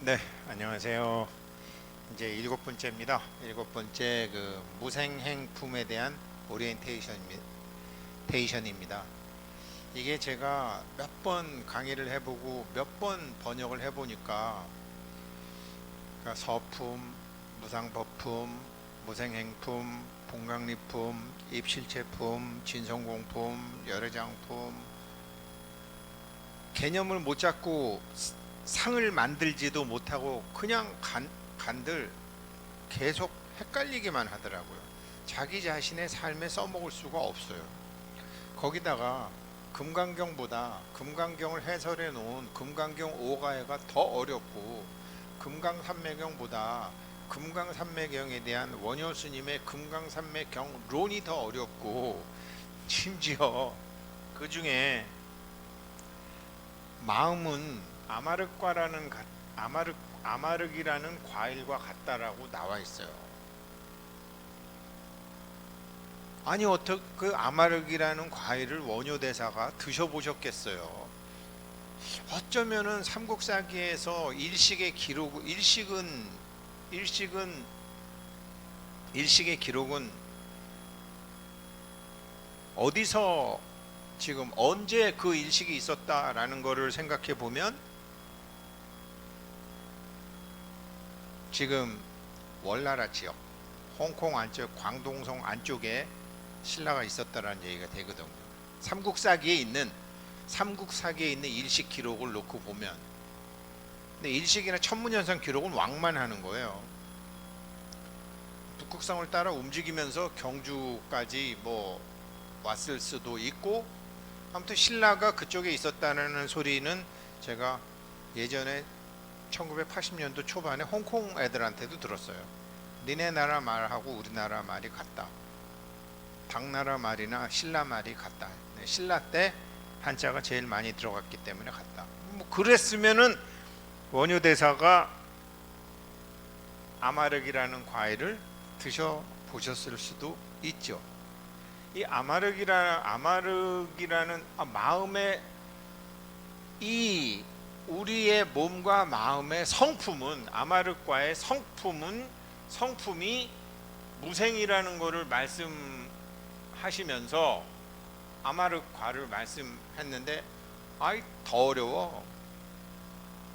네, 안녕하세요. 이제 일곱 번째입니다. 일곱 번째 무생행품에 대한 오리엔테이션입니다. 이게 제가 몇 번 강의를 해보고 몇 번 번역을 해보니까 그러니까 서품, 무상법품, 무생행품, 본강리품, 입실체품, 진성공품, 열애장품 개념을 못 잡고 상을 만들지도 못하고 그냥 간들 계속 헷갈리기만 하더라고요. 자기 자신의 삶에 써먹을 수가 없어요. 거기다가 금강경을 해설해 놓은 금강경 오가해가 더 어렵고 금강산매경보다 금강산매경에 대한 원효 스님의 금강산매경론이 더 어렵고 심지어 그 중에 마음은 아마륵이라는 과일과 같다라고 나와 있어요. 아니 어떻게 그 아마륵이라는 과일을 원효대사가 드셔보셨겠어요? 어쩌면은 삼국사기에서 일식은 일식의 기록은 어디서 지금 언제 그 일식이 있었다라는 것을 생각해 보면 지금 월나라 지역, 홍콩 안쪽, 광동성 안쪽에 신라가 있었다라는 얘기가 되거든요. 삼국사기에 있는 일식 기록을 놓고 보면, 근데 일식이나 천문현상 기록은 왕만 하는 거예요. 북극성을 따라 움직이면서 경주까지 뭐 왔을 수도 있고, 아무튼 신라가 그쪽에 있었다는 소리는 제가 예전에 1980년도 초반에 홍콩 애들한테도 들었어요. 니네 나라 말하고 우리나라 말이 같다. 당나라 말이나 신라 말이 같다. 신라 때 한자가 제일 많이 들어갔기 때문에 같다. 뭐 그랬으면은 원효대사가 아마륵이라는 과일을 드셔 보셨을 수도 있죠. 이 아마륵이라는 마음의 이 우리의 몸과 마음의 성품은 아마륵과의 성품이 무생이라는 것을 말씀하시면서 아마륵과를 말씀했는데 아이 더 어려워.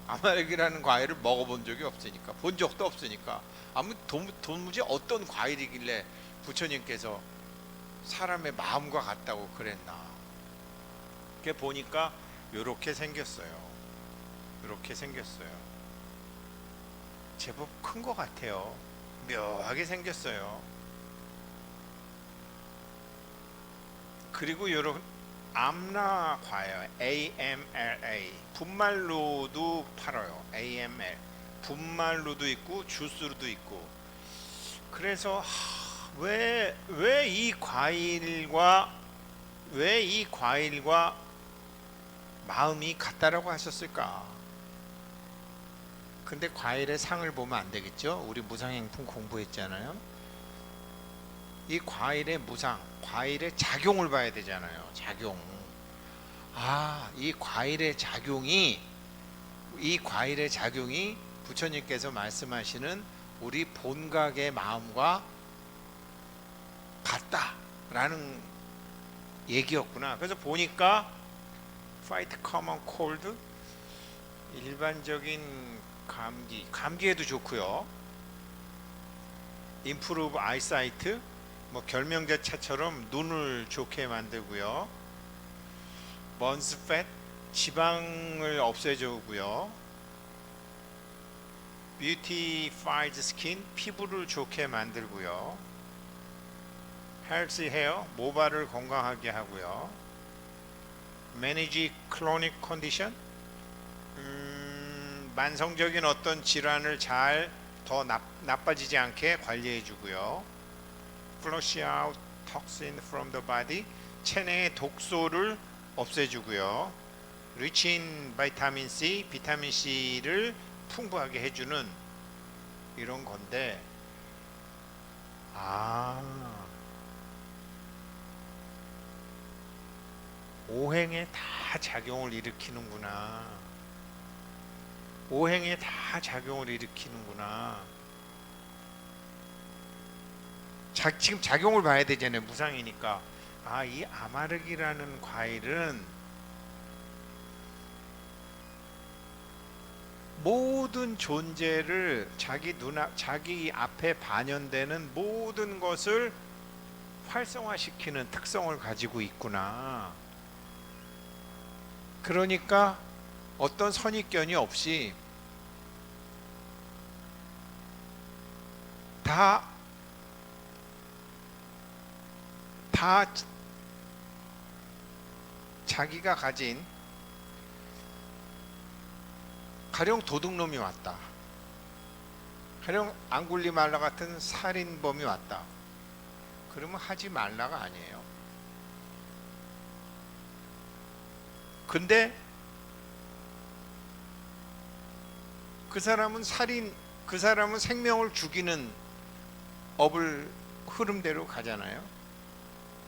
아마륵이라는 과일을 먹어본 적이 없으니까 본 적도 없으니까 아무 도무지 어떤 과일이길래 부처님께서 사람의 마음과 같다고 그랬나. 이렇게 보니까 이렇게 생겼어요. 제법 큰 것 같아요. 묘하게 생겼어요. 그리고 요런 암라과예요. AMLA. 분말로도 팔아요. AML. 분말로도 있고 주스로도 있고. 그래서 왜 이 과일과 마음이 같다라고 하셨을까? 근데 과일의 상을 보면 안 되겠죠? 우리 무상행품 공부했잖아요. 이 과일의 과일의 작용을 봐야 되잖아요. 작용. 이 과일의 작용이 부처님께서 말씀하시는 우리 본각의 마음과 같다라는 얘기였구나. 그래서 보니까 fight common cold, 일반적인 감기에도 좋고요. improve eyesight, 뭐 결명자차처럼 눈을 좋게 만들고요. burns fat, 지방을 없애주고요. beautifies skin, 피부를 좋게 만들고요. healthy hair, 모발을 건강하게 하고요. manage chronic condition, 만성적인 어떤 질환을 더 나빠지지 않게 관리해 주고요. flush out toxin from the body, 체내의 독소를 없애주고요. rich in vitamin C, 비타민 C를 풍부하게 해주는 이런 건데, 오행에 다 작용을 일으키는구나. 오행에 다 작용을 일으키는구나. 지금 작용을 봐야 되잖아요. 무상이니까. 아, 이 아마르기라는 과일은 모든 존재를 자기 앞에 반영되는 모든 것을 활성화시키는 특성을 가지고 있구나. 그러니까 어떤 선입견이 없이 다 자기가 가진, 가령 도둑놈이 왔다, 가령 앙굴리말라 같은 살인범이 왔다, 그러면 하지 말라가 아니에요. 근데 그 사람은 생명을 죽이는 흐름대로 가잖아요.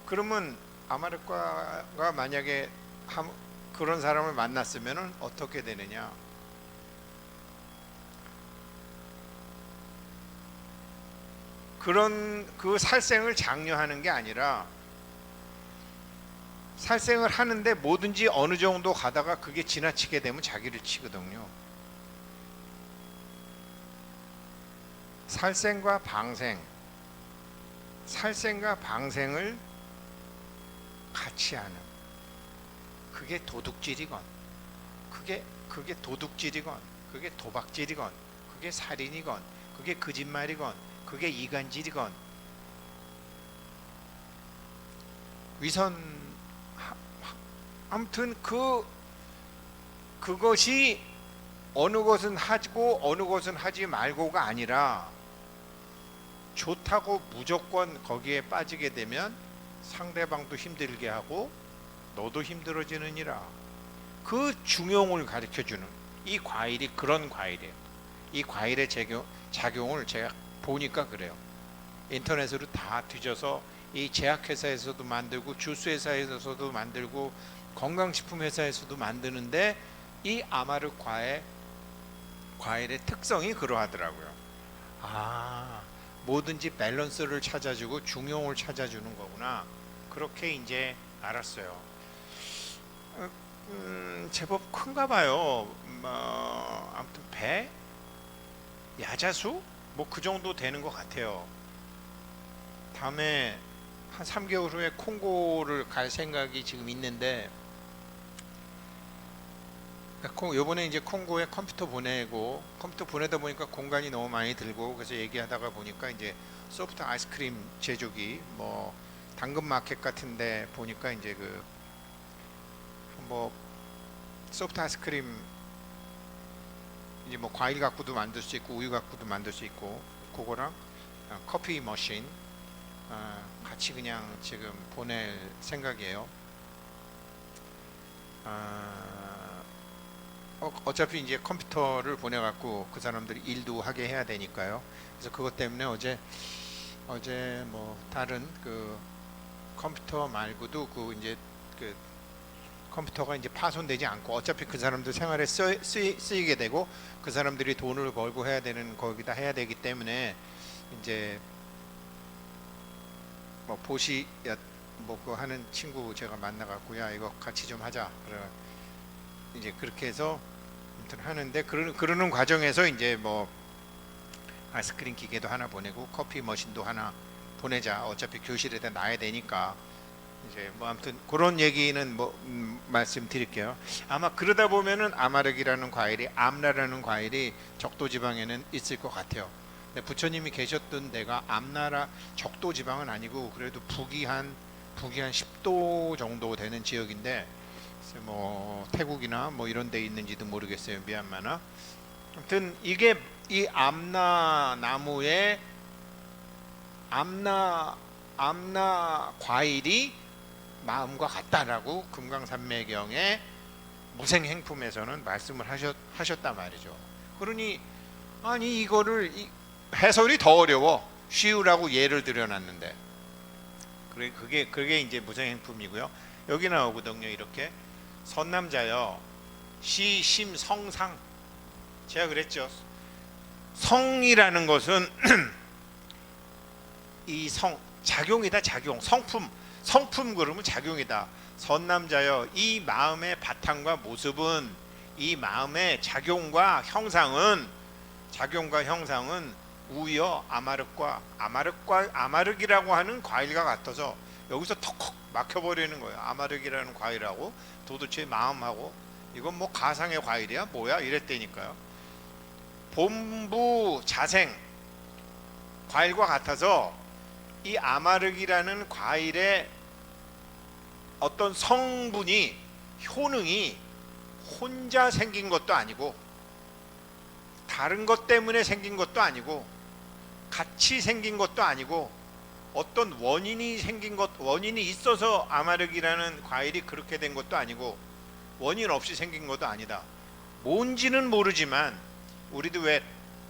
그러면 아마르과가 만약에 그런 사람을 만났으면 어떻게 되느냐? 그 살생을 장려하는 게 아니라, 살생을 하는데 뭐든지 어느 정도 가다가 그게 지나치게 되면 자기를 치거든요. 살생과 방생을 같이 하는, 그게 도둑질이건, 그게 도박질이건, 그게 살인이건, 그게 거짓말이건, 그게 이간질이건, 아무튼 그것이 어느 것은 하고 어느 것은 하지 말고가 아니라, 좋다고 무조건 거기에 빠지게 되면 상대방도 힘들게 하고 너도 힘들어지느니라. 그 중용을 가르쳐주는 이 과일이 그런 과일이에요. 이 과일의 작용을 제가 보니까 그래요. 인터넷으로 다 뒤져서 이 제약회사에서도 만들고 주스 회사에서도 만들고 건강식품 회사에서도 만드는데, 이 아마르 과일의 특성이 그러하더라고요. 아, 뭐든지 밸런스를 찾아주고 중용을 찾아주는 거구나. 그렇게 이제 알았어요. 제법 큰가 봐요. 아무튼 배? 야자수? 뭐 그 정도 되는 것 같아요. 다음에 한 3개월 후에 콩고를 갈 생각이 지금 있는데, 요번에 이제 콩고에 컴퓨터 보내다 보니까 공간이 너무 많이 들고, 그래서 얘기하다가 보니까 이제 소프트 아이스크림 제조기, 뭐 당근 마켓 같은데 보니까 이제 뭐 소프트 아이스크림, 이제 뭐 과일 갖고도 만들 수 있고 우유 갖고도 만들 수 있고, 그거랑 커피 머신 같이 그냥 지금 보낼 생각이에요. 어차피 이제 컴퓨터를 보내갖고 그 사람들이 일도 하게 해야 되니까요. 그래서 그것 때문에 어제 뭐 다른 그 컴퓨터 말고도 이제 그 컴퓨터가 이제 파손되지 않고, 어차피 그 사람들 생활에 쓰이게 되고 그 사람들이 돈을 벌고 해야 되는, 거기다 해야 되기 때문에 이제 뭐 뭐 그거 하는 친구 제가 만나갖고, 야 이거 같이 좀 하자, 그래 이제 그렇게 해서 하는데, 그러는 과정에서 이제 뭐 아이스크림 기계도 하나 보내고 커피 머신도 하나 보내자, 어차피 교실에다 놔야 되니까. 이제 뭐 아무튼 그런 얘기는 뭐 말씀드릴게요. 아마 그러다 보면은 아마르기라는 과일이, 암나라는 과일이 적도 지방에는 있을 것 같아요. 근데 부처님이 계셨던 데가 암나라 적도 지방은 아니고, 그래도 북이 한 10도 정도 되는 지역인데, 뭐 태국이나 뭐 이런 데 있는지도 모르겠어요. 미얀마나. 아무튼 이게 이 암나 나무의 암나 과일이 마음과 같다라고 금강산매경의 무생행품에서는 말씀을 하셨단 말이죠. 그러니 아니 이거를 해설이 더 어려워. 쉬우라고 예를 들어놨는데, 그게 이제 무생행품이고요. 여기 나오거든요. 이렇게 선남자여 시심성상, 제가 그랬죠. 성이라는 것은 이 성 작용이다. 작용 성품 그러면 작용이다. 선남자여 이 마음의 바탕과 모습은 이 마음의 작용과 형상은 우여 아마륵이라고 하는 과일과 같아서 여기서 턱 막혀버리는 거예요. 아마륵이라는 과일하고 도대체 마음하고 이건 뭐 가상의 과일이야 뭐야 이랬다니까요. 본부 자생 과일과 같아서 이 아마륵이라는 과일의 어떤 성분이 효능이 혼자 생긴 것도 아니고 다른 것 때문에 생긴 것도 아니고 같이 생긴 것도 아니고 어떤 원인이 있어서 아마륵이라는 과일이 그렇게 된 것도 아니고 원인 없이 생긴 것도 아니다. 뭔지는 모르지만 우리도 왜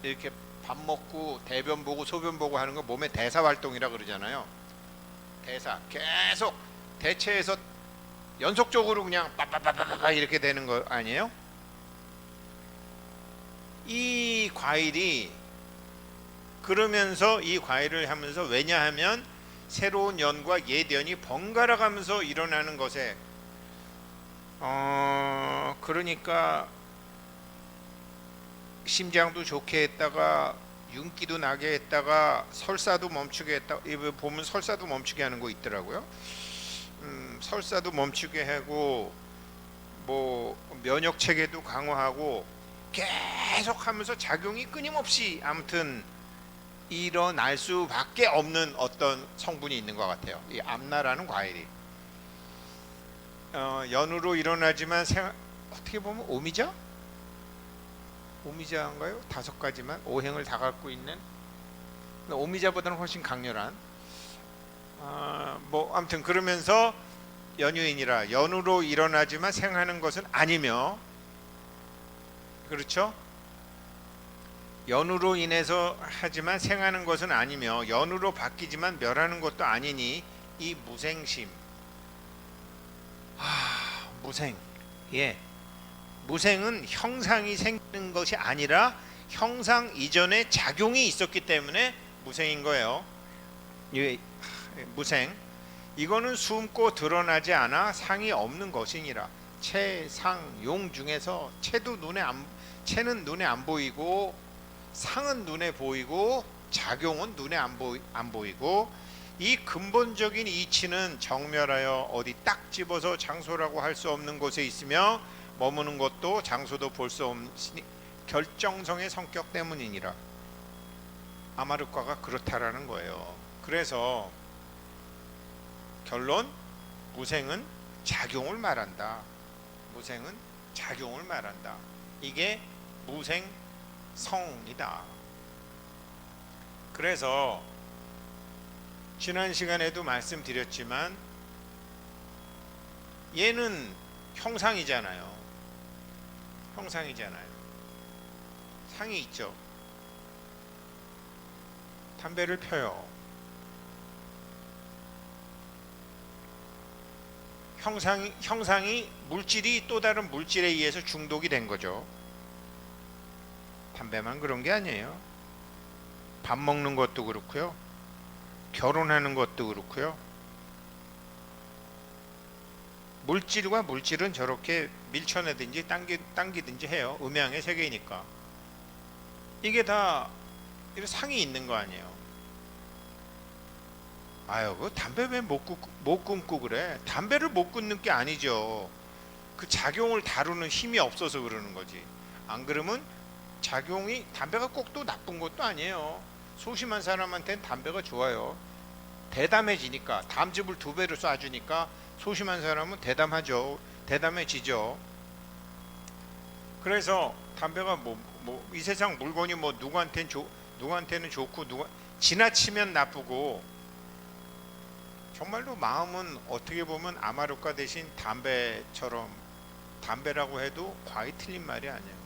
이렇게 밥 먹고 대변 보고 소변 보고 하는 거 몸의 대사 활동이라 그러잖아요. 대사 계속 대체해서 연속적으로 그냥 빠빠빠빠빠 이렇게 되는 거 아니에요? 이 과일이 그러면서 이 과일을 하면서 왜냐하면 새로운 연과 옛연이 번갈아 가면서 일어나는 것에 그러니까 심장도 좋게 했다가 윤기도 나게 했다가 설사도 멈추게 했다. 이거 보면 설사도 멈추게 하는 거 있더라고요. 설사도 멈추게 하고 뭐 면역 체계도 강화하고 계속 하면서 작용이 끊임없이 아무튼 일어날 수밖에 없는 어떤 성분이 있는 것 같아요. 이 암나라는 과일이 연으로 일어나지만 어떻게 보면 오미자인가요? 5가지만 오행을 다 갖고 있는 오미자보다는 훨씬 강렬한 뭐 아무튼 그러면서 연유인이라 연으로 일어나지만 생하는 것은 아니며 그렇죠? 연으로 인해서 하지만 생하는 것은 아니며 연으로 바뀌지만 멸하는 것도 아니니 이 무생심 무생 무생은 형상이 생기는 것이 아니라 형상 이전에 작용이 있었기 때문에 무생인 거예요. 무생 이거는 숨고 드러나지 않아 상이 없는 것이니라. 채상용 중에서 채는 눈에 안 보이고 상은 눈에 보이고 작용은 눈에 안 보이고 이 근본적인 이치는 정멸하여 어디 딱 집어서 장소라고 할 수 없는 곳에 있으며 머무는 것도 장소도 볼 수 없으니 결정성의 성격 때문이니라. 아마륵과가 그렇다라는 거예요. 그래서 결론 무생은 작용을 말한다. 무생은 작용을 말한다. 이게 무생성이다. 그래서 지난 시간에도 말씀드렸지만 얘는 형상이잖아요. 상이 있죠. 담배를 펴요. 형상이 물질이 또 다른 물질에 의해서 중독이 된 거죠. 담배만 그런 게 아니에요. 밥 먹는 것도 그렇고요. 결혼하는 것도 그렇고요. 물질과 물질은 저렇게 밀쳐내든지 당기든지 해요. 음양의 세계니까. 이게 다 상이 있는 거 아니에요. 아유, 그 담배 왜 못 끊고 그래? 담배를 못 끊는 게 아니죠. 그 작용을 다루는 힘이 없어서 그러는 거지. 안 그러면 담배가 꼭 또 나쁜 것도 아니에요. 소심한 사람한테는 담배가 좋아요. 대담해지니까 담즙을 2배로 쏴주니까 소심한 사람은 대담해지죠. 그래서 담배가 이 세상 물건이 누구한테는 좋고 지나치면 나쁘고 정말로 마음은 어떻게 보면 아마륵과 대신 담배라고 해도 과히 틀린 말이 아니에요.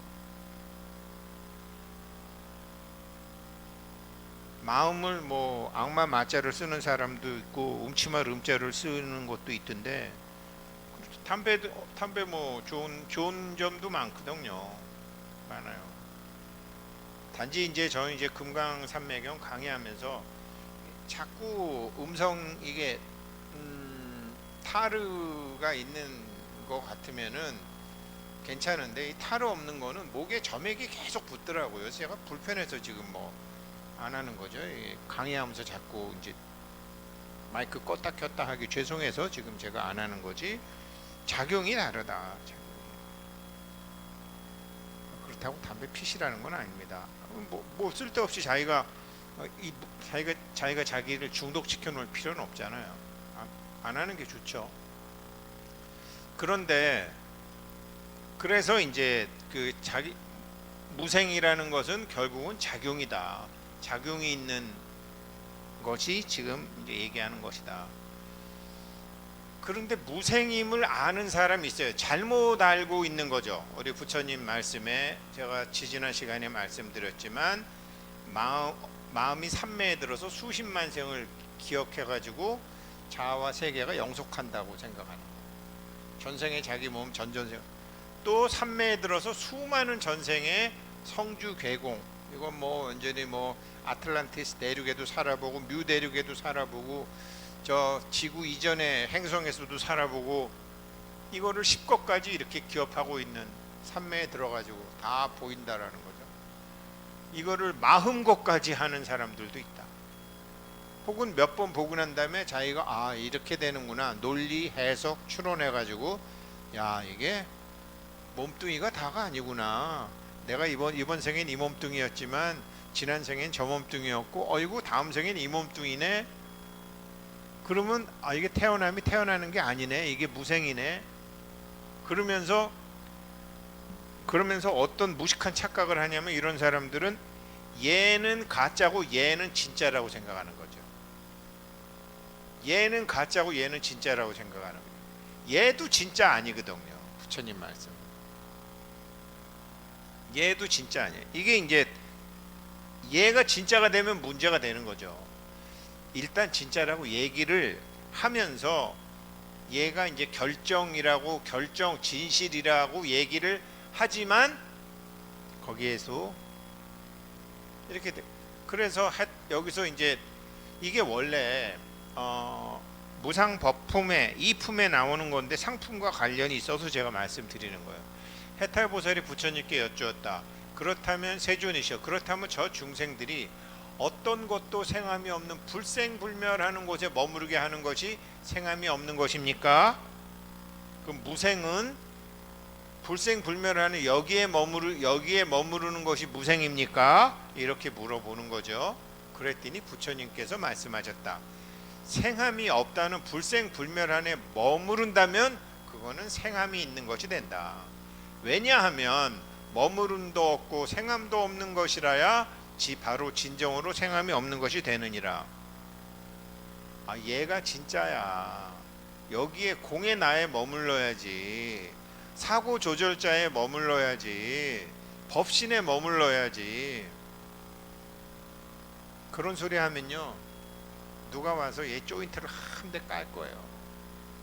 마음을 악마 마자를 쓰는 사람도 있고 음치말 음자를 쓰는 것도 있던데 담배 좋은 점도 많거든요. 많아요. 단지 이제 저는 이제 금강산매경 강의하면서 자꾸 음성 이게 타르가 있는 것 같으면은 괜찮은데, 이 타르 없는 거는 목에 점액이 계속 붙더라고요. 그래서 제가 불편해서 지금 뭐 안 하는 거죠. 강의하면서 자꾸 이제 마이크 껐다 켰다 하기 죄송해서 지금 제가 안 하는 거지. 작용이 다르다. 그렇다고 담배 피시라는 건 아닙니다. 뭐 쓸데없이 자기가 자기가 자기를 중독시켜 놓을 필요는 없잖아요. 안 하는 게 좋죠. 그런데 그래서 이제 그 자기 무생이라는 것은 결국은 작용이다. 작용이 있는 것이 지금 이제 얘기하는 것이다. 그런데 무생임을 아는 사람이 있어요. 잘못 알고 있는 거죠. 우리 부처님 말씀에 제가 지지난 시간에 말씀드렸지만 마음이 삼매에 들어서 수십만 생을 기억해가지고 자아와 세계가 영속한다고 생각하는 거예요. 전생에 자기 몸 전전생, 또 삼매에 들어서 수많은 전생의 성주 괴공, 이건 뭐 완전히 뭐 아틀란티스 대륙에도 살아보고 뮤 대륙에도 살아보고 저 지구 이전의 행성에서도 살아보고 이거를 10것까지 이렇게 기억하고 있는 삼매에 들어가지고 다 보인다라는 거죠. 이거를 40것까지 하는 사람들도 있다. 혹은 몇 번 보고 난 다음에 자기가 이렇게 되는구나, 논리 해석 추론해 가지고 야, 이게 몸뚱이가 다가 아니구나, 내가 이번 생엔 이 몸뚱이였지만 지난 생엔 저 몸뚱이였고 어이구 다음 생엔 이 몸뚱이네. 그러면 이게 태어남이 태어나는 게 아니네, 이게 무생이네. 그러면서 어떤 무식한 착각을 하냐면, 이런 사람들은 얘는 가짜고 얘는 진짜라고 생각하는 거죠. 얘는 가짜고 얘는 진짜라고 생각하는 거예요. 얘도 진짜 아니거든요. 부처님 말씀. 얘도 진짜 아니에요. 이게 이제 얘가 진짜가 되면 문제가 되는 거죠. 일단 진짜라고 얘기를 하면서 얘가 이제 결정이라고, 결정 진실이라고 얘기를 하지만 거기에서 이렇게 돼. 그래서 여기서 이제 이게 원래 무상법품에 이 품에 나오는 건데 상품과 관련이 있어서 제가 말씀드리는 거예요. 해탈보살이 부처님께 여쭈었다. 그렇다면 세존이시여, 그렇다면 저 중생들이 어떤 것도 생함이 없는 불생불멸하는 곳에 머무르게 하는 것이 생함이 없는 것입니까? 그럼 무생은 불생불멸하는 여기에 머무르는 것이 무생입니까? 이렇게 물어보는 거죠. 그랬더니 부처님께서 말씀하셨다. 생함이 없다는 불생불멸 안에 머무른다면 그거는 생함이 있는 것이 된다. 왜냐하면 머무름도 없고 생함도 없는 것이라야 바로 진정으로 생함이 없는 것이 되느니라. 얘가 진짜야. 여기에 공의 나에 머물러야지, 사고 조절자에 머물러야지, 법신에 머물러야지. 그런 소리 하면요, 누가 와서 얘 조인트를 한 대 깔 거예요.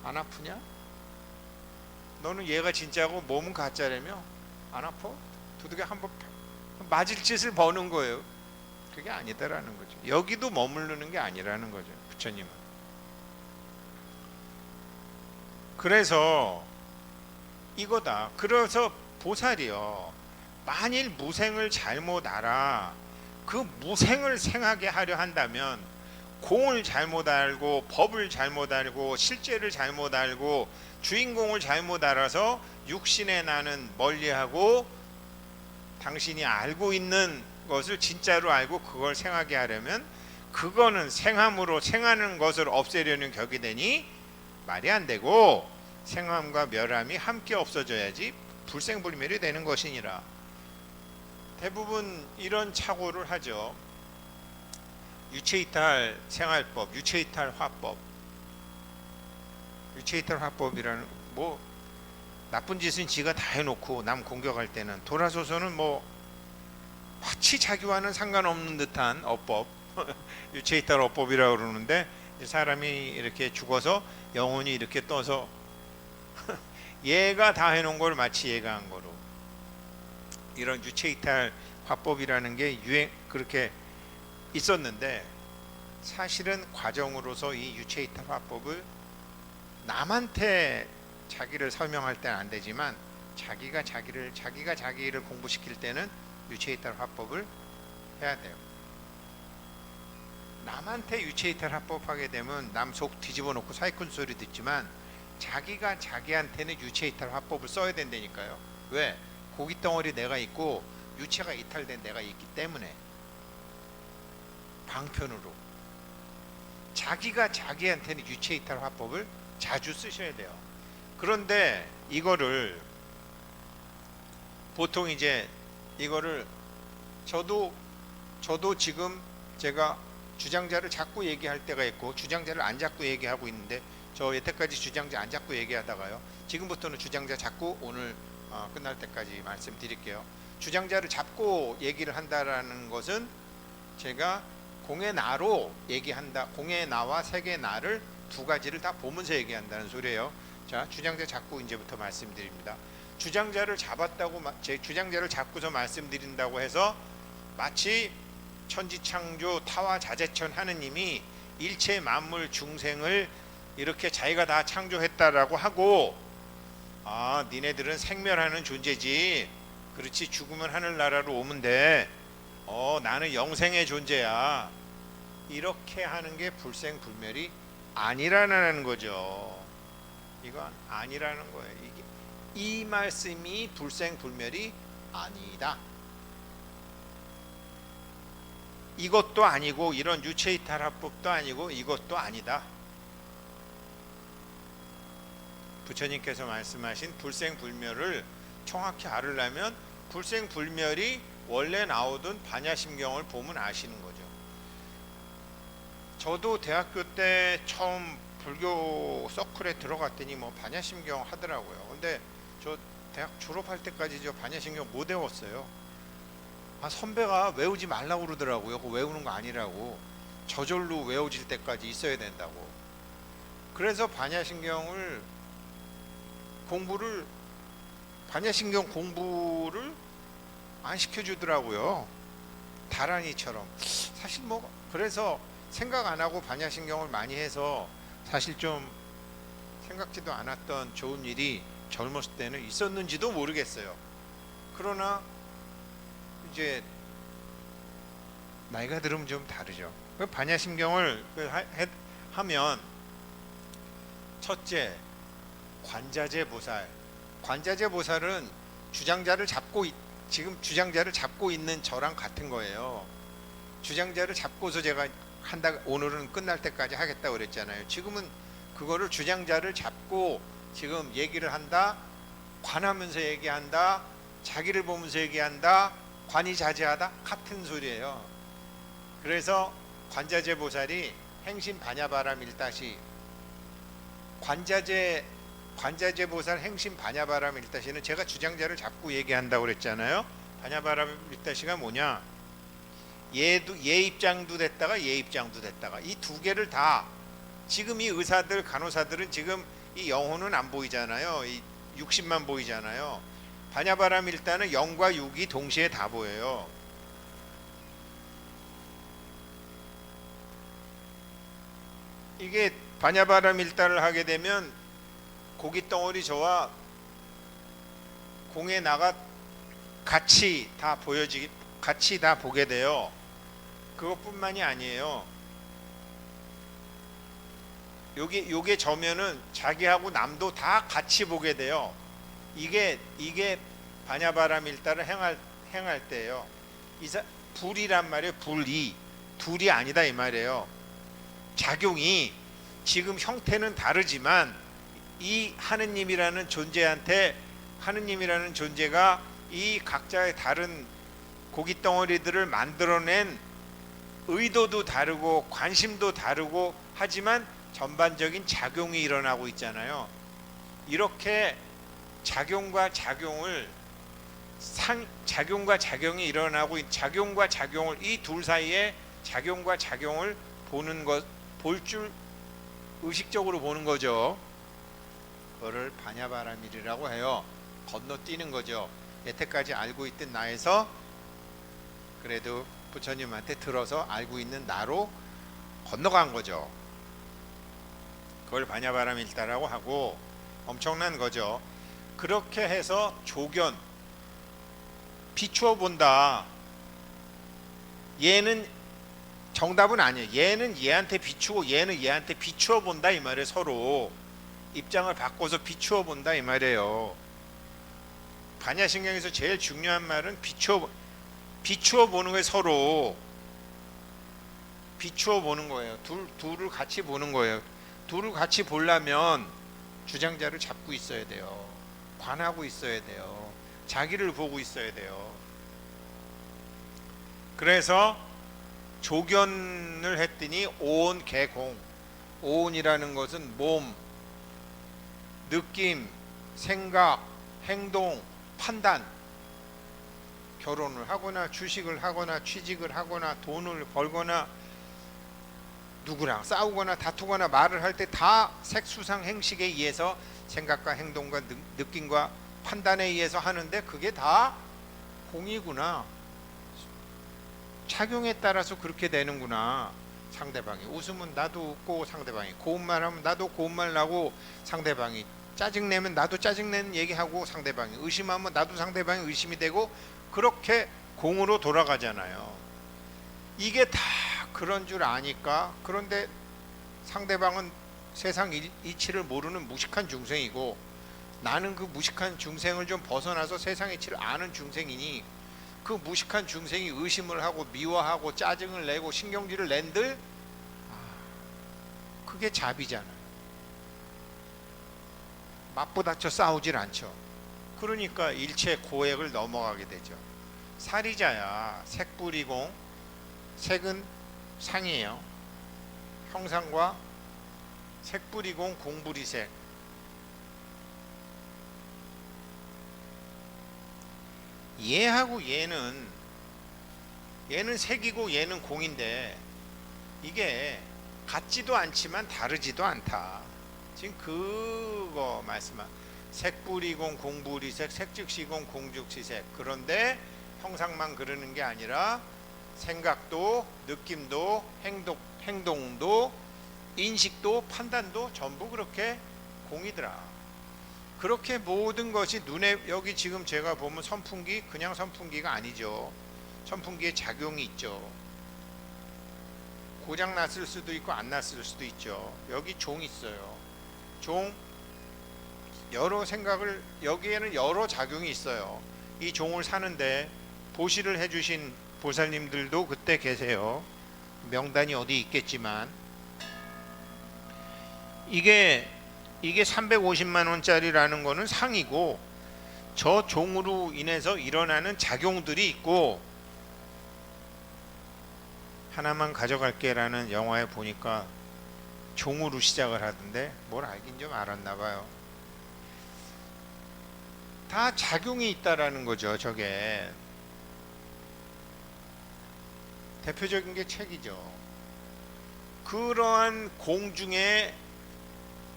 안 아프냐? 너는 얘가 진짜고 몸은 가짜라며? 안 아파? 두들겨 한번 맞을 짓을 버는 거예요. 그게 아니다라는 거죠. 여기도 머무르는 게 아니라는 거죠, 부처님은. 그래서 이거다. 그래서 보살이요, 만일 무생을 잘못 알아, 그 무생을 생하게 하려 한다면 공을 잘못 알고 법을 잘못 알고 실제를 잘못 알고 주인공을 잘못 알아서 육신의 나는 멀리하고 당신이 알고 있는 것을 진짜로 알고 그걸 생하게 하려면 그거는 생함으로 생하는 것을 없애려는 격이 되니 말이 안 되고, 생함과 멸함이 함께 없어져야지 불생불멸이 되는 것이니라. 대부분 이런 착오를 하죠. 유체이탈 생활법, 유체이탈 화법. 유체이탈 화법이라는, 뭐 나쁜 짓은 지가 다 해놓고 남 공격할 때는 돌아서서는 뭐 마치 자기와는 상관없는 듯한 어법 유체이탈 어법이라고 그러는데, 사람이 이렇게 죽어서 영혼이 이렇게 떠서 얘가 다 해놓은 걸 마치 얘가 한 거로. 이런 유체이탈 화법이라는 게 그렇게 있었는데, 사실은 과정으로서 이 유체이탈 화법을 남한테 자기를 설명할 때는 안 되지만 자기가 자기를 공부시킬 때는 유체이탈 화법을 해야 돼요. 남한테 유체이탈 화법 하게 되면 남 속 뒤집어 놓고 사기꾼 소리 듣지만, 자기가 자기한테는 유체이탈 화법을 써야 된다니까요. 왜? 고기 덩어리 내가 있고 유체가 이탈된 내가 있기 때문에. 방편으로 자기가 자기한테는 유체이탈 화법을 자주 쓰셔야 돼요. 그런데 이거를 보통 이제 이거를 저도 지금 제가 주장자를 자꾸 얘기할 때가 있고 주장자를 안 자꾸 얘기하고 있는데, 저 여태까지 주장자 안 자꾸 얘기하다가요, 지금부터는 주장자 자꾸 오늘 끝날 때까지 말씀드릴게요. 주장자를 잡고 얘기를 한다라는 것은 제가 공의 나로 얘기한다, 공의 나와 색의 나를 두 가지를 다 보면서 얘기한다는 소리예요. 자, 주장자 잡고 이제부터 말씀드립니다. 주장자를 잡았다고, 제 주장자를 잡고서 말씀드린다고 해서 마치 천지창조 타화자재천 하느님이 일체 만물 중생을 이렇게 자기가 다 창조했다라고 하고, 아, 니네들은 생멸하는 존재지, 그렇지, 죽으면 하늘나라로 오면 돼, 나는 영생의 존재야, 이렇게 하는 게 불생불멸이 아니라는 거죠. 이건 아니라는 거예요. 이 말씀이 불생불멸이 아니다, 이것도 아니고 이런 유체이탈 화법도 아니고 이것도 아니다. 부처님께서 말씀하신 불생불멸을 정확히 알으려면 불생불멸이 원래 나오던 반야심경을 보면 아시는 거죠. 저도 대학교 때 처음 불교 서클에 들어갔더니 뭐 반야심경 하더라고요. 근데 저 대학 졸업할 때까지 저 반야심경 못 외웠어요. 선배가 외우지 말라고 그러더라고요. 그거 외우는 거 아니라고, 저절로 외워질 때까지 있어야 된다고. 그래서 반야심경 공부를 안 시켜주더라고요, 다란이처럼. 사실 뭐 그래서 생각 안 하고 반야심경을 많이 해서 사실 좀 생각지도 않았던 좋은 일이 젊었을 때는 있었는지도 모르겠어요. 그러나 이제 나이가 들으면 좀 다르죠. 반야심경을 하면 첫째, 관자재보살은 지금 주장자를 잡고 있는 저랑 같은 거예요. 주장자를 잡고서 제가 오늘은 끝날 때까지 하겠다고 그랬잖아요. 지금은 그거를 주장자를 잡고 지금 얘기를 한다, 관하면서 얘기한다, 자기를 보면서 얘기한다, 관이자재하다, 같은 소리예요. 그래서 관자재보살이 행심반야바람 일다시, 관자재보살 행심반야바람 일다시는 제가 주장자를 잡고 얘기한다고 그랬잖아요. 반야바람 일다시가 뭐냐, 얘 입장도 됐다가 얘 입장도 됐다가, 이 두 개를 다, 지금 이 의사들 간호사들은 지금 이 영혼은 안 보이잖아요. 이 육신만 보이잖아요. 반야바람 일단은 영과 육이 동시에 다 보여요. 이게 반야바람 일단을 하게 되면 고기 덩어리 저와 공에 나가 같이 다 보게 돼요. 그것뿐만이 아니에요. 요게 저면은 자기하고 남도 다 같이 보게 돼요. 이게 반야바람 일단을 행할 때예요. 불이란 말이에요. 불이 둘이 아니다 이 말이에요. 작용이 지금 형태는 다르지만 이 하느님이라는 존재가 이 각자의 다른 고기 덩어리들을 만들어낸 의도도 다르고 관심도 다르고 하지만 전반적인 작용이 일어나고 있잖아요. 이렇게 작용과 작용이 일어나고, 이 둘 사이에 작용과 작용을 볼 줄 의식적으로 보는 거죠. 그거를 반야바람일이라고 해요. 건너뛰는 거죠. 여태까지 알고 있던 나에서 그래도 부처님한테 들어서 알고 있는 나로 건너간 거죠. 그걸 반야바라밀다라고 하고 엄청난 거죠. 그렇게 해서 조견 비추어 본다. 얘는 정답은 아니에요. 얘는 얘한테 비추고 얘는 얘한테 비추어 본다 이 말이에요. 서로 입장을 바꿔서 비추어 본다 이 말이에요. 반야신경에서 제일 중요한 말은 비추어 보는 거예요. 서로 비추어 보는 거예요. 둘을 같이 보는 거예요. 둘을 같이 보려면 주장자를 잡고 있어야 돼요. 관하고 있어야 돼요. 자기를 보고 있어야 돼요. 그래서 조견을 했더니 오온 개공. 오온이라는 것은 몸, 느낌, 생각, 행동, 판단. 결혼을 하거나 주식을 하거나 취직을 하거나 돈을 벌거나 누구랑 싸우거나 다투거나 말을 할 때 다 색수상 행식에 의해서 생각과 행동과 느낌과 판단에 의해서 하는데 그게 다 공이구나. 작용에 따라서 그렇게 되는구나. 상대방이 웃으면 나도 웃고 상대방이 고운말 하면 나도 고운말 나고 상대방이 짜증내면 나도 짜증내는 얘기하고 상대방이 의심하면 나도 상대방이 의심이 되고 그렇게 공으로 돌아가잖아요. 이게 다 그런 줄 아니까. 그런데 상대방은 세상 이치를 모르는 무식한 중생이고 나는 그 무식한 중생을 좀 벗어나서 세상 이치를 아는 중생이니 그 무식한 중생이 의심을 하고 미워하고 짜증을 내고 신경질을 낸들 그게 잡이잖아요. 맞부닥쳐 싸우질 않죠. 그러니까 일체 고액을 넘어가게 되죠. 사리자야 색불이공. 색은 상이에요. 형상과 색불이공 공불이색. 얘하고 얘는 색이고 얘는 공인데 이게 같지도 않지만 다르지도 않다. 지금 그거 말씀한 색불이공 공불이색 색즉시공 공즉시색. 그런데 형상만 그러는 게 아니라 생각도 느낌도 행동도 인식도 판단도 전부 그렇게 공이더라. 그렇게 모든 것이 눈에 여기 지금 제가 보면 선풍기 그냥 선풍기가 아니죠. 선풍기에 작용이 있죠. 고장 났을 수도 있고 안 났을 수도 있죠. 여기 종 있어요. 종 여러 생각을 여기에는 여러 작용이 있어요. 이 종을 사는데 보시를 해주신 보살님들도 그때 계세요. 명단이 어디 있겠지만 이게 350만 원짜리라는 거는 상이고 저 종으로 인해서 일어나는 작용들이 있고 하나만 가져갈게 라는 영화에 보니까 종으로 시작을 하던데 뭘 알긴 좀 알았나 봐요. 다 작용이 있다라는 거죠. 저게 대표적인 게 책이죠. 그러한 공중의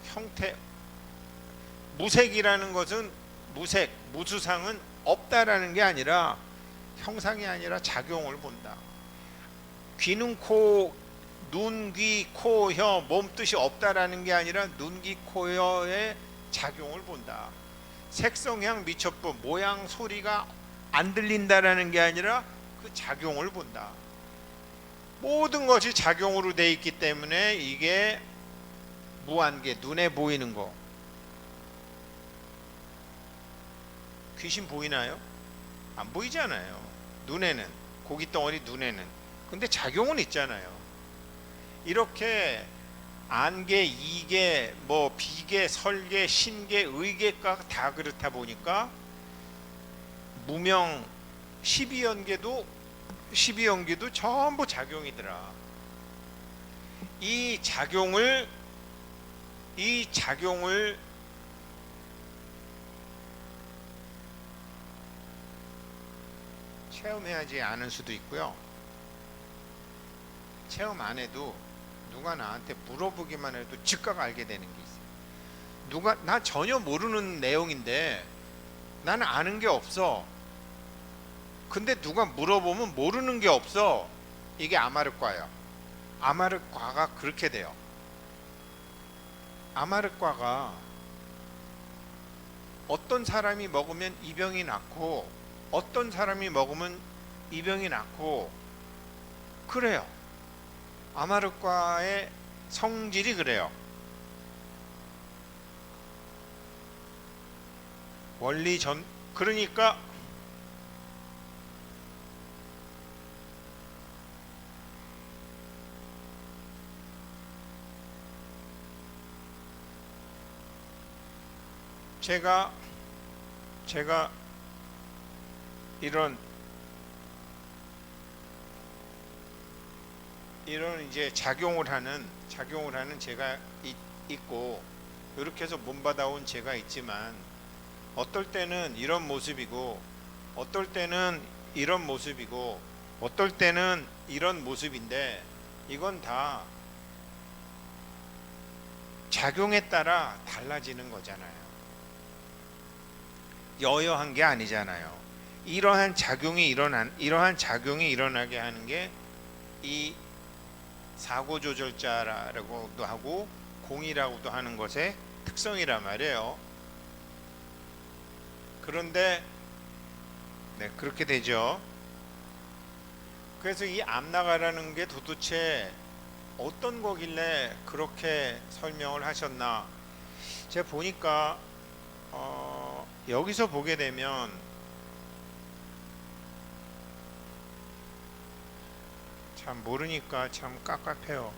형태 무색이라는 것은 무수상은 없다라는 게 아니라 형상이 아니라 작용을 본다. 귀는 눈, 귀, 코, 혀, 몸뜻이 없다라는 게 아니라 눈, 귀, 코, 혀의 작용을 본다. 색성향 미첩부 모양 소리가 안 들린다라는 게 아니라 그 작용을 본다. 모든 것이 작용으로 돼 있기 때문에 이게 무한계 눈에 보이는 거. 귀신 보이나요? 안 보이잖아요. 눈에는 고깃덩어리 눈에는. 근데 작용은 있잖아요. 이렇게 안계, 이계, 뭐 비계, 설계, 신계, 의계가 다 그렇다 보니까 무명 12연계도 전부 작용이더라. 이 작용을 체험해야지 아는 수도 있고요. 체험 안 해도 누가 나한테 물어보기만 해도 즉각 알게 되는 게 있어요. 나 전혀 모르는 내용인데 나는 아는 게 없어. 근데 누가 물어보면 모르는 게 없어. 이게 아마르과예요. 아마르과가 그렇게 돼요. 아마르과가 어떤 사람이 먹으면 이 병이 낫고 어떤 사람이 먹으면 이 병이 낫고 그래요. 아마르과의 성질이 그래요. 원리 전 그러니까 제가 이런 이제 작용을 하는 제가 있고 이렇게 해서 몸받아온 제가 있지만 어떨 때는 이런 모습이고 어떨 때는 이런 모습이고 어떨 때는 이런 모습인데 이건 다 작용에 따라 달라지는 거잖아요. 여여한 게 아니잖아요. 이러한 작용이 일어나게 하는 게 이 사고조절자라고도 하고 공이라고도 하는 것의 특성이란 말이에요. 그런데 네, 그렇게 되죠. 그래서 이 암나가라는 게 도대체 어떤 거길래 그렇게 설명을 하셨나? 제가 보니까 여기서 보게 되면 참 모르니까 참 깝깝해요.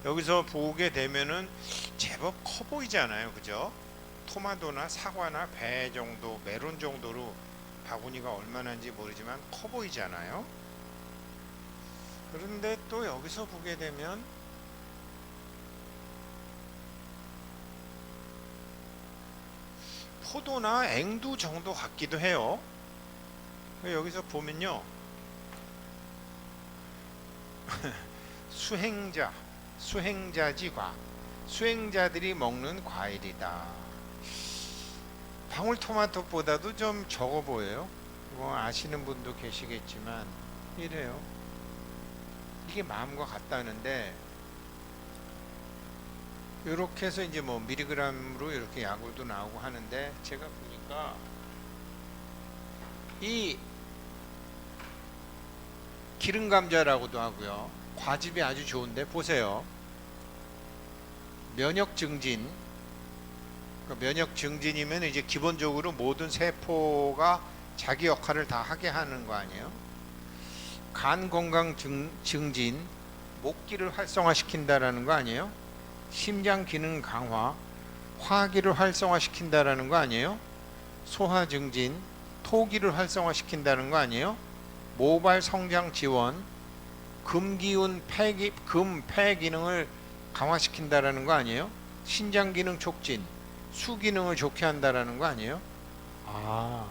여기서 보게 되면은 제법 커 보이잖아요, 그죠? 토마토나 사과나 배 정도, 메론 정도로 바구니가 얼마나인지 모르지만 커 보이잖아요. 그런데 또 여기서 보게 되면 포도나 앵두 정도 같기도 해요. 여기서 보면요. 수행자지과 수행자들이 먹는 과일이다. 방울토마토보다도 좀 적어 보여요. 뭐 아시는 분도 계시겠지만 이래요. 이게 마음과 같다는데 이렇게 해서 이제 뭐 미리그램으로 이렇게 약으로도 나오고 하는데 제가 보니까 이 기름 감자라고도 하고요. 과즙이 아주 좋은데 보세요. 면역 증진. 면역 증진이면 이제 기본적으로 모든 세포가 자기 역할을 다 하게 하는 거 아니에요? 간 건강 증진, 목기를 활성화시킨다라는 거 아니에요? 심장 기능 강화, 화기를 활성화시킨다라는 거 아니에요? 소화 증진, 토기를 활성화시킨다는 거 아니에요? 모발 성장 지원, 금기운 폐 기능을 강화시킨다라는 거 아니에요? 신장 기능 촉진, 수 기능을 좋게 한다라는 거 아니에요? 아,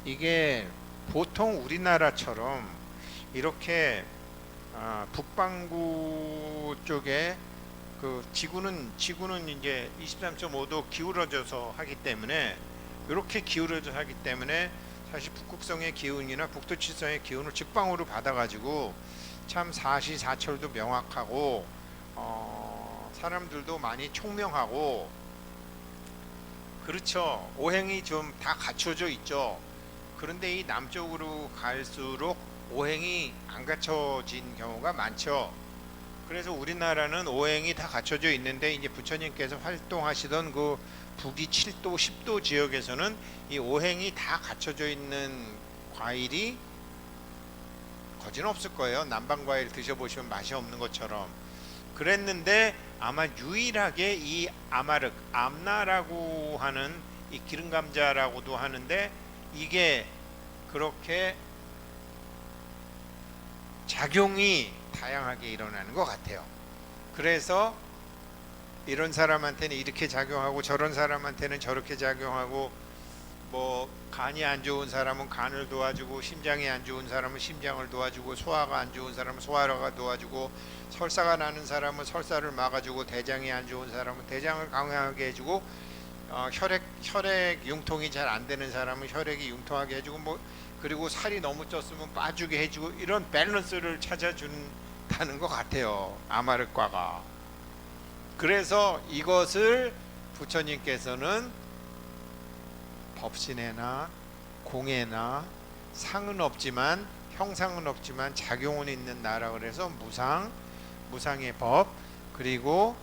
이게 보통 우리나라처럼 이렇게 북반구 쪽에 그 지구는 이제 23.5도 기울어져서 하기 때문에 이렇게 기울어져 하기 때문에 사실 북극성의 기운이나 북두칠성의 기운을 직방으로 받아가지고 참 사시사철도 명확하고 사람들도 많이 총명하고 그렇죠. 오행이 좀 다 갖춰져 있죠. 그런데 이 남쪽으로 갈수록 오행이 안 갖춰진 경우가 많죠. 그래서 우리나라는 오행이 다 갖춰져 있는데 이제 부처님께서 활동하시던 그 북위 7도 10도 지역에서는 이 오행이 다 갖춰져 있는 과일이 거진 없을 거예요. 남방 과일 드셔보시면 맛이 없는 것처럼 그랬는데 아마 유일하게 이 암나라고 하는 이 기름감자라고도 하는데 이게 그렇게 작용이 다양하게 일어나는 것 같아요. 그래서 이런 사람한테는 이렇게 작용하고 저런 사람한테는 저렇게 작용하고 뭐 간이 안 좋은 사람은 간을 도와주고 심장이 안 좋은 사람은 심장을 도와주고 소화가 안 좋은 사람은 소화가 도와주고 설사가 나는 사람은 설사를 막아주고 대장이 안 좋은 사람은 대장을 강하게 해주고 혈액 융통이 잘 안 되는 사람은 혈액이 융통하게 해주고 뭐 그리고 살이 너무 쪘으면 빠지게 해주고 이런 밸런스를 찾아준다는 것 같아요. 아마르과가. 그래서 이것을 부처님께서는 법신에나 공예나 상은 없지만 형상은 없지만 작용은 있는 나라 그래서 무상의 법 그리고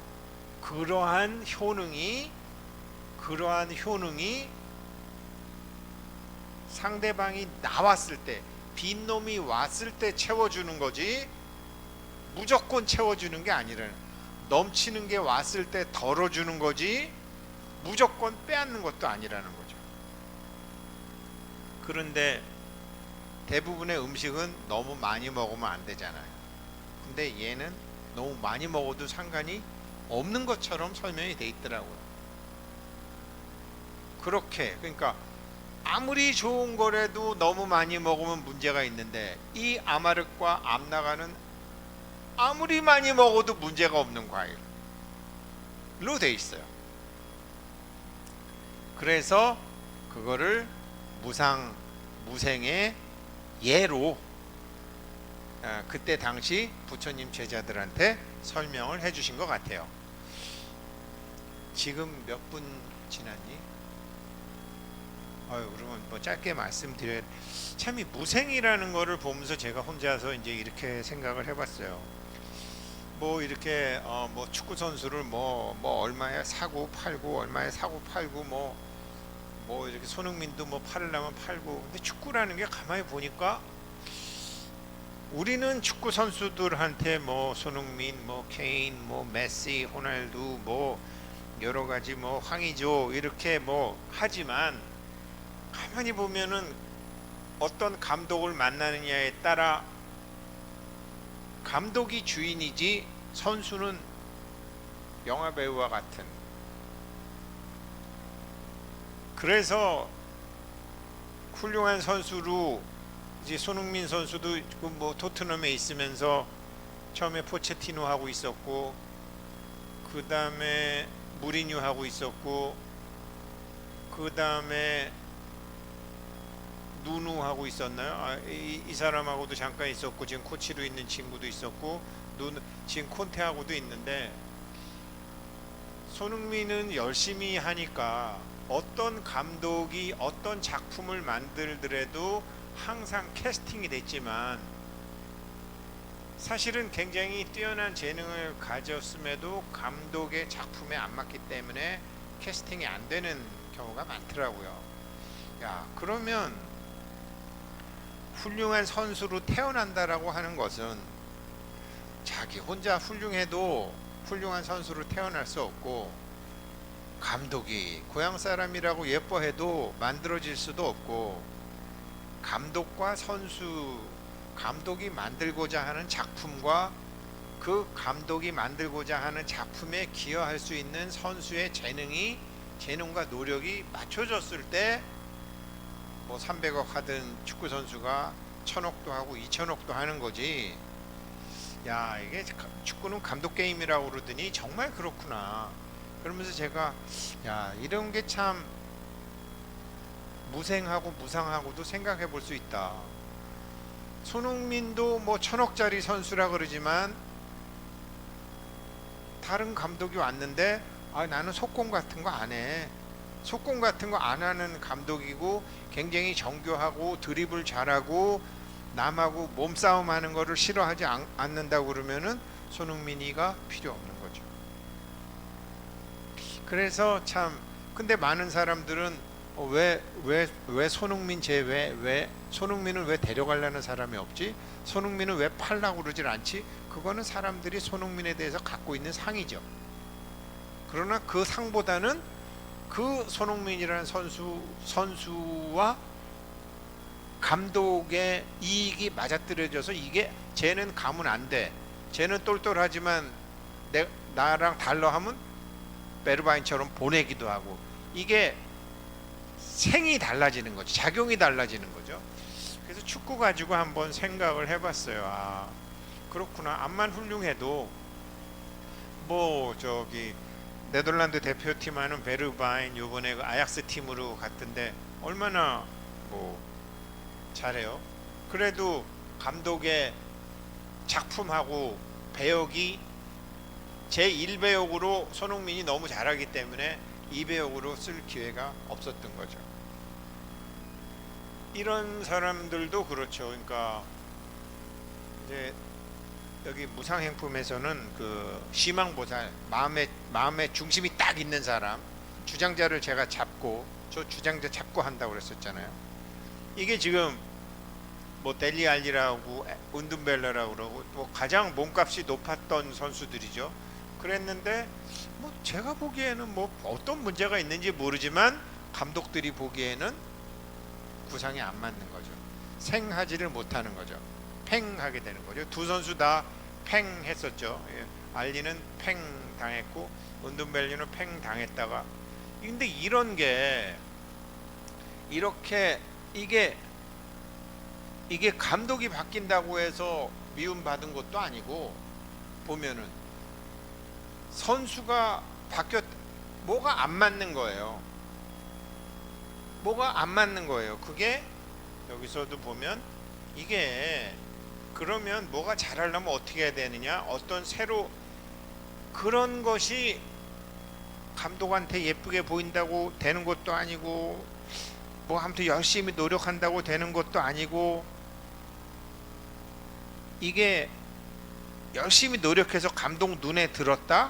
그러한 효능이 상대방이 나왔을 때 빈 놈이 왔을 때 채워주는 거지 무조건 채워주는 게 아니라는 넘치는 게 왔을 때 덜어주는 거지 무조건 빼앗는 것도 아니라는 거죠. 그런데 대부분의 음식은 너무 많이 먹으면 안 되잖아요. 근데 얘는 너무 많이 먹어도 상관이 없는 것처럼 설명이 돼 있더라고요. 그렇게 그러니까 아무리 좋은 거라도 너무 많이 먹으면 문제가 있는데 이 아마르과 암나가는 아무리 많이 먹어도 문제가 없는 과일로 돼 있어요. 그래서 그거를 무생의 예로 그때 당시 부처님 제자들한테 설명을 해주신 것 같아요. 지금 몇 분 지났니? 그러면 뭐 짧게 말씀드려야 참 이 무생이라는 거를 보면서 제가 혼자서 이제 이렇게 생각을 해봤어요. 뭐 이렇게 뭐 축구 선수를 뭐 얼마에 사고 팔고 얼마에 사고 팔고 뭐 이렇게 손흥민도 뭐 팔으려면 팔고 근데 축구라는 게 가만히 보니까 우리는 축구 선수들한테 뭐 손흥민 뭐 케인 뭐 메시 호날두 뭐 여러 가지 뭐 황의조 이렇게 뭐 하지만 가만히 보면은 어떤 감독을 만나느냐에 따라 감독이 주인이지 선수는 영화배우와 같은. 그래서 훌륭한 선수로 이제 손흥민 선수도 뭐 토트넘에 있으면서 처음에 포체티노 하고 있었고 그 다음에 무리뉴 하고 있었고 그 다음에 누누 하고 있었나요? 이 사람하고도 잠깐 있었고 지금 코치로 있는 친구도 있었고 지금 콘테하고도 있는데 손흥민은 열심히 하니까 어떤 감독이 어떤 작품을 만들더라도 항상 캐스팅이 됐지만 사실은 굉장히 뛰어난 재능을 가졌음에도 감독의 작품에 안 맞기 때문에 캐스팅이 안 되는 경우가 많더라고요. 야, 그러면 훌륭한 선수로 태어난다라고 하는 것은 자기 혼자 훌륭해도 훌륭한 선수로 태어날 수 없고 감독이 고향 사람이라고 예뻐해도 만들어질 수도 없고 감독과 선수 감독이 만들고자 하는 작품과 그 감독이 만들고자 하는 작품에 기여할 수 있는 선수의 재능과 노력이 맞춰졌을 때 뭐 300억 하든 축구 선수가 1000억도 하고 2000억도 하는 거지. 야, 이게 축구는 감독 게임이라고 그러더니 정말 그렇구나. 그러면서 제가 야, 이런 게 참 무생하고 무상하고도 생각해 볼 수 있다. 손흥민도 뭐 1000억짜리 선수라 그러지만 다른 감독이 왔는데 나는 속공 같은 거 안 해. 속공 같은 거 안 하는 감독이고 굉장히 정교하고 드리블 잘하고 남하고 몸싸움 하는 거를 싫어하지 않는다고 그러면은 손흥민이가 필요 없는 거죠. 그래서 참 근데 많은 사람들은 왜 손흥민 왜 손흥민을 왜 데려가려는 사람이 없지? 손흥민은 왜 팔라고 그러질 않지? 그거는 사람들이 손흥민에 대해서 갖고 있는 상이죠. 그러나 그 상보다는 그 손흥민이라는 선수와 감독의 이익이 맞아떨어져서 이게 쟤는 가면 안 돼. 쟤는 똘똘하지만 나랑 달러 하면 베르바인처럼 보내기도 하고 이게 생이 달라지는 거죠. 작용이 달라지는 거죠. 그래서 축구 가지고 한번 생각을 해봤어요. 그렇구나. 암만 훌륭해도 네덜란드 대표팀하는 베르바인 요번에 그 아약스 팀으로 갔던데 얼마나 뭐 잘해요. 그래도 감독의 작품하고 배역이 제1배역으로 손흥민이 너무 잘하기 때문에 2배역으로 쓸 기회가 없었던 거죠. 이런 사람들도 그렇죠. 그러니까 이제 여기 무상행품에서는 그 시망보살, 마음의 중심이 딱 있는 사람, 주장자를 제가 잡고, 저 주장자 잡고 한다고 그랬었잖아요. 이게 지금 뭐 델리 알리라고 운둔벨레라고 그러고 뭐 가장 몸값이 높았던 선수들이죠. 그랬는데 뭐 제가 보기에는 뭐 어떤 문제가 있는지 모르지만 감독들이 보기에는 구상이 안 맞는 거죠. 생하지를 못하는 거죠. 팽하게 되는 거죠. 두 선수 다 팽 했었죠. 예. 알리는 팽 당했고 운둔벨리는 팽 당했다가, 근데 이런 게 이렇게 이게 감독이 바뀐다고 해서 미움받은 것도 아니고, 보면은 선수가 바뀌었, 뭐가 안 맞는 거예요. 뭐가 안 맞는 거예요. 그게 여기서도 보면 이게, 그러면 뭐가 잘하려면 어떻게 해야 되느냐, 어떤 새로 그런 것이 감독한테 예쁘게 보인다고 되는 것도 아니고, 뭐 아무튼 열심히 노력한다고 되는 것도 아니고, 이게 열심히 노력해서 감독 눈에 들었다?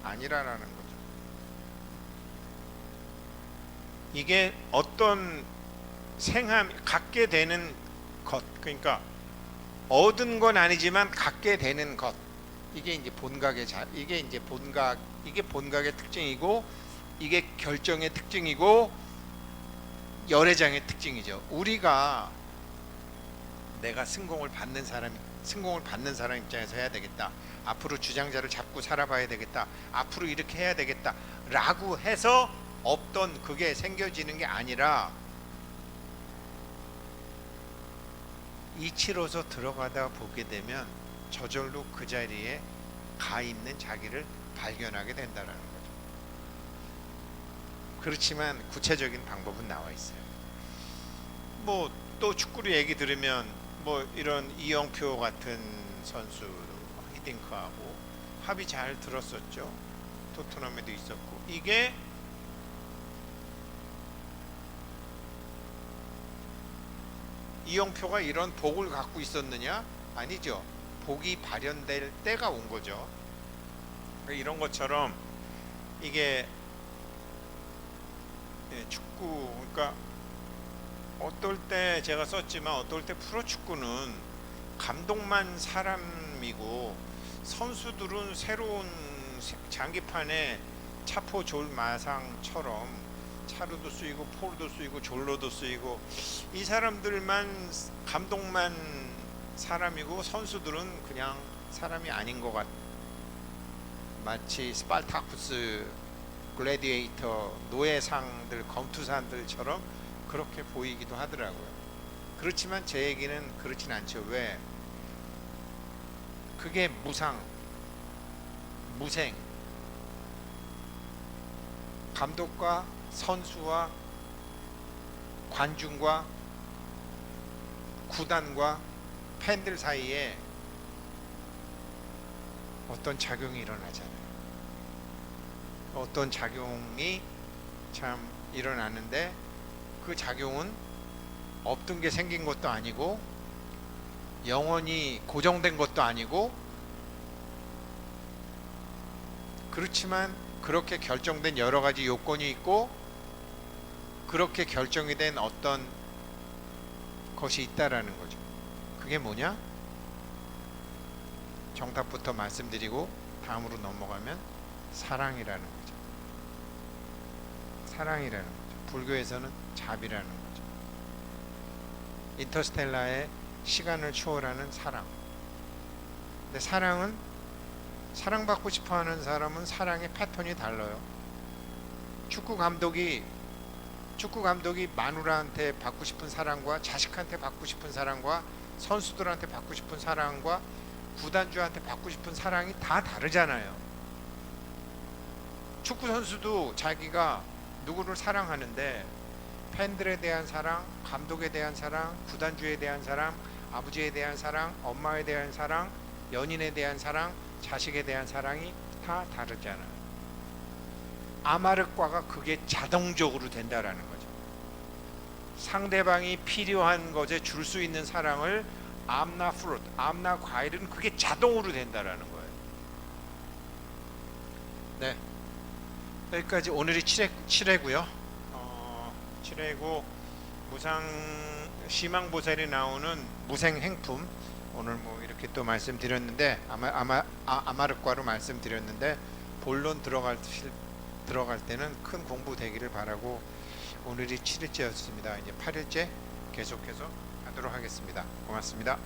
아니라라는 거죠. 이게 어떤 생함, 갖게 되는 것, 그러니까 얻은 건 아니지만 갖게 되는 것, 이게 이제 본각의 이게 이제 이게 본각의 특징이고, 이게 결정의 특징이고, 열애장의 특징이죠. 우리가 내가 승공을 받는 사람 입장에서 해야 되겠다. 앞으로 주장자를 잡고 살아봐야 되겠다. 앞으로 이렇게 해야 되겠다. 라고 해서 없던 그게 생겨지는 게 아니라, 이치로서 들어가다 보게 되면 저절로 그 자리에 가 있는 자기를 발견하게 된다는 거죠. 그렇지만 구체적인 방법은 나와 있어요. 뭐 또 축구로 얘기 들으면 뭐 이런 이영표 같은 선수, 히딩크하고 합이 잘 들었었죠. 토트넘에도 있었고. 이게 이영표가 이런 복을 갖고 있었느냐? 아니죠. 복이 발현될 때가 온 거죠. 이런 것처럼 이게 축구, 그러니까 어떨 때 제가 썼지만 어떨 때 프로축구는 감독만 사람이고 선수들은 새로운 장기판에 차포 졸마상처럼 차루도 쓰이고 포르도 쓰이고 졸로도 쓰이고, 이 사람들만, 감독만 사람이고 선수들은 그냥 사람이 아닌 것 같, 마치 스파르타쿠스 글래디에이터 노예상들, 검투사들처럼 그렇게 보이기도 하더라고요. 그렇지만 제 얘기는 그렇진 않죠. 왜? 그게 무생, 감독과 선수와 관중과 구단과 팬들 사이에 어떤 작용이 일어나잖아요. 어떤 작용이 참 일어나는데, 그 작용은 없던 게 생긴 것도 아니고 영원히 고정된 것도 아니고, 그렇지만 그렇게 결정된 여러 가지 요건이 있고, 그렇게 결정이 된 어떤 것이 있다라는 거죠. 그게 뭐냐? 정답부터 말씀드리고 다음으로 넘어가면 사랑이라는 거죠. 사랑이라는 거죠. 불교에서는 자비라는 거죠. 인터스텔라의 시간을 초월하는 사랑. 근데 사랑은, 사랑받고 싶어하는 사람은 사랑의 패턴이 달라요. 축구 감독이 마누라한테 받고 싶은 사랑과, 자식한테 받고 싶은 사랑과, 선수들한테 받고 싶은 사랑과, 구단주한테 받고 싶은 사랑이 다 다르잖아요. 축구 선수도 자기가 누구를 사랑하는데 팬들에 대한 사랑, 감독에 대한 사랑, 구단주에 대한 사랑, 아버지에 대한 사랑, 엄마에 대한 사랑, 연인에 대한 사랑, 자식에 대한 사랑이 다 다르잖아요. 아마르과가 그게 자동적으로 된다라는 거죠. 상대방이 필요한 것에 줄 수 있는 사랑을 암나 프루트, 암나 과일은 그게 자동으로 된다라는 거예요. 네, 여기까지 오늘이 7회고요. 7회고 시망보살이 나오는 무생행품 오늘 뭐 이렇게 또 말씀드렸는데 아마르과로 말씀드렸는데 본론 들어갈 때는 큰 공부 되기를 바라고 오늘이 7일째였습니다. 이제 8일째 계속해서 하도록 하겠습니다. 고맙습니다.